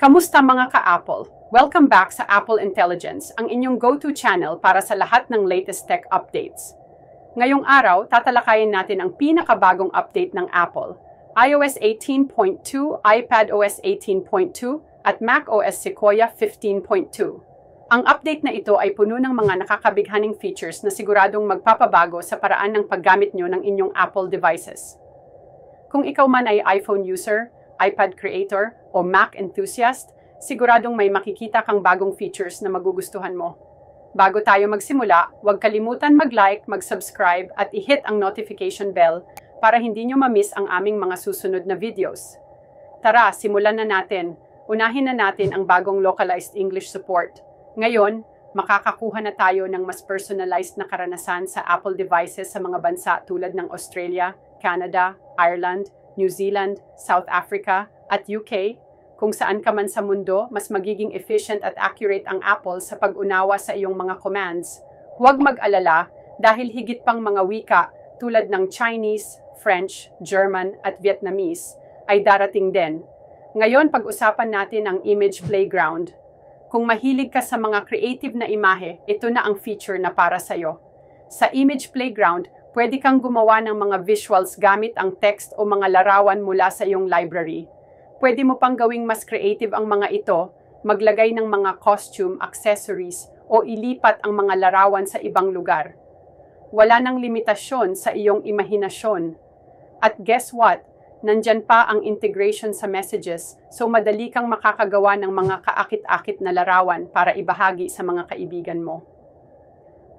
Kamusta mga ka-Apple? Welcome back sa Apple Intelligence, ang inyong go-to channel para sa lahat ng latest tech updates. Ngayong araw, tatalakayin natin ang pinakabagong update ng Apple, iOS 18.2, iPadOS 18.2, at macOS Sequoia 15.2. Ang update na ito ay puno ng mga nakakabighaning features na siguradong magpapabago sa paraan ng paggamit nyo ng inyong Apple devices. Kung ikaw man ay iPhone user, iPad creator, o Mac enthusiast, siguradong may makikita kang bagong features na magugustuhan mo. Bago tayo magsimula, huwag kalimutan mag-like, mag-subscribe, at i-hit ang notification bell para hindi nyo ma-miss ang aming mga susunod na videos. Tara, simulan na natin. Unahin na natin ang bagong localized English support. Ngayon, makakakuha na tayo ng mas personalized na karanasan sa Apple devices sa mga bansa tulad ng Australia, Canada, Ireland, New Zealand, South Africa, at UK. Kung saan ka man sa mundo, mas magiging efficient at accurate ang Apple sa pag-unawa sa iyong mga commands. Huwag mag-alala dahil higit pang mga wika tulad ng Chinese, French, German, at Vietnamese ay darating din. Ngayon, pag-usapan natin ang Image Playground. Kung mahilig ka sa mga creative na imahe, ito na ang feature na para sa'yo. Sa Image Playground, pwede kang gumawa ng mga visuals gamit ang text o mga larawan mula sa iyong library. Pwede mo pang gawing mas creative ang mga ito, maglagay ng mga costume, accessories, o ilipat ang mga larawan sa ibang lugar. Wala nang limitasyon sa iyong imahinasyon. At guess what? Nandyan pa ang integration sa messages, so madali kang makakagawa ng mga kaakit-akit na larawan para ibahagi sa mga kaibigan mo.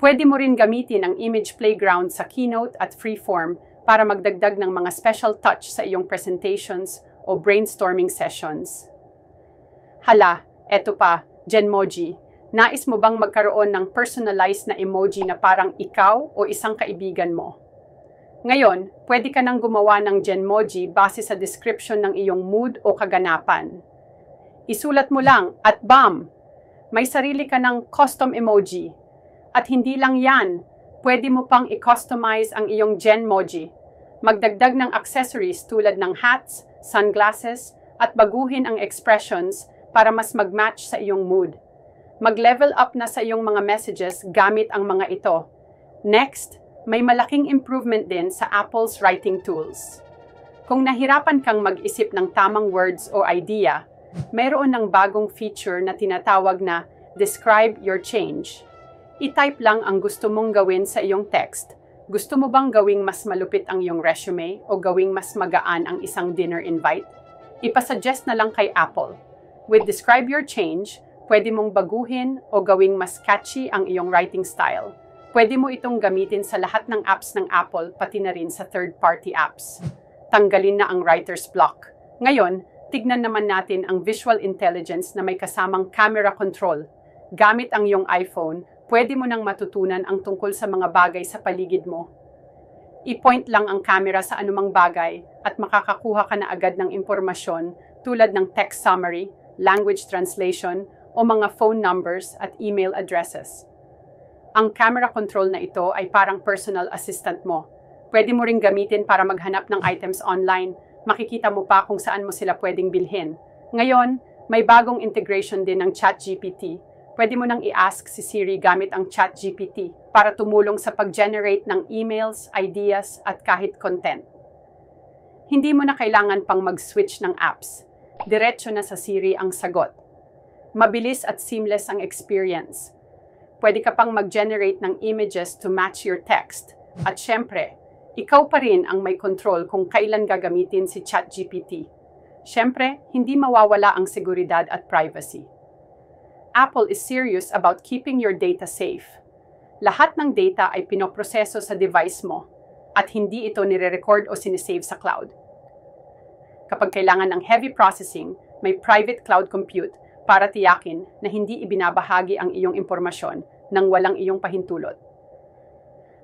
Pwede mo rin gamitin ang Image Playground sa Keynote at Freeform para magdagdag ng mga special touch sa iyong presentations o brainstorming sessions. Hala, eto pa, Genmoji. Nais mo bang magkaroon ng personalized na emoji na parang ikaw o isang kaibigan mo? Ngayon, pwede ka nang gumawa ng Genmoji base sa description ng iyong mood o kaganapan. Isulat mo lang at bam! May sarili ka ng custom emoji. At hindi lang yan, pwede mo pang i-customize ang iyong Genmoji. Magdagdag ng accessories tulad ng hats, sunglasses, at baguhin ang expressions para mas mag-match sa iyong mood. Mag-level up na sa iyong mga messages gamit ang mga ito. Next, may malaking improvement din sa Apple's writing tools. Kung nahirapan kang mag-isip ng tamang words o idea, mayroon ng bagong feature na tinatawag na Describe Your Change. I-type lang ang gusto mong gawin sa iyong text. Gusto mo bang gawing mas malupit ang iyong resume o gawing mas magaan ang isang dinner invite? Ipasuggest na lang kay Apple. With Describe Your Change, pwede mong baguhin o gawing mas catchy ang iyong writing style. Pwede mo itong gamitin sa lahat ng apps ng Apple, pati na rin sa third-party apps. Tanggalin na ang writer's block. Ngayon, tignan naman natin ang visual intelligence na may kasamang camera control. Gamit ang iyong iPhone, pwede mo nang matutunan ang tungkol sa mga bagay sa paligid mo. I-point lang ang camera sa anumang bagay at makakakuha ka na agad ng impormasyon tulad ng text summary, language translation, o mga phone numbers at email addresses. Ang camera control na ito ay parang personal assistant mo. Pwede mo ring gamitin para maghanap ng items online. Makikita mo pa kung saan mo sila pwedeng bilhin. Ngayon, may bagong integration din ng ChatGPT. Pwede mo nang i-ask si Siri gamit ang ChatGPT para tumulong sa pag-generate ng emails, ideas, at kahit content. Hindi mo na kailangan pang mag-switch ng apps. Diretso na sa Siri ang sagot. Mabilis at seamless ang experience. Pwede ka pang mag-generate ng images to match your text. At syempre, ikaw pa rin ang may control kung kailan gagamitin si ChatGPT. Syempre, hindi mawawala ang seguridad at privacy. Apple is serious about keeping your data safe. Lahat ng data ay pinoproseso sa device mo at hindi ito nire-record o sinisave sa cloud. Kapag kailangan ng heavy processing, may private cloud compute para tiyakin na hindi ibinabahagi ang iyong impormasyon nang walang iyong pahintulot.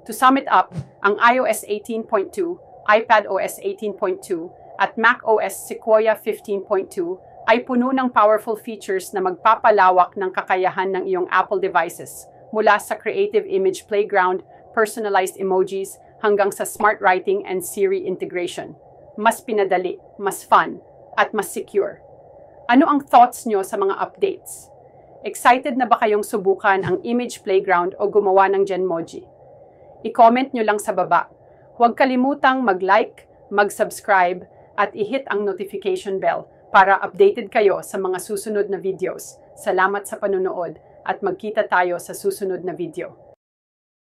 To sum it up, ang iOS 18.2, iPadOS 18.2, at macOS Sequoia 15.2 ay puno ng powerful features na magpapalawak ng kakayahan ng iyong Apple devices mula sa Creative Image Playground, personalized emojis, hanggang sa smart writing and Siri integration. Mas pinadali, mas fun, at mas secure. Ano ang thoughts nyo sa mga updates? Excited na ba kayong subukan ang Image Playground o gumawa ng Genmoji? I-comment nyo lang sa baba. Huwag kalimutang mag-like, mag-subscribe, at i-hit ang notification bell para updated kayo sa mga susunod na videos. Salamat sa panunood at magkita tayo sa susunod na video.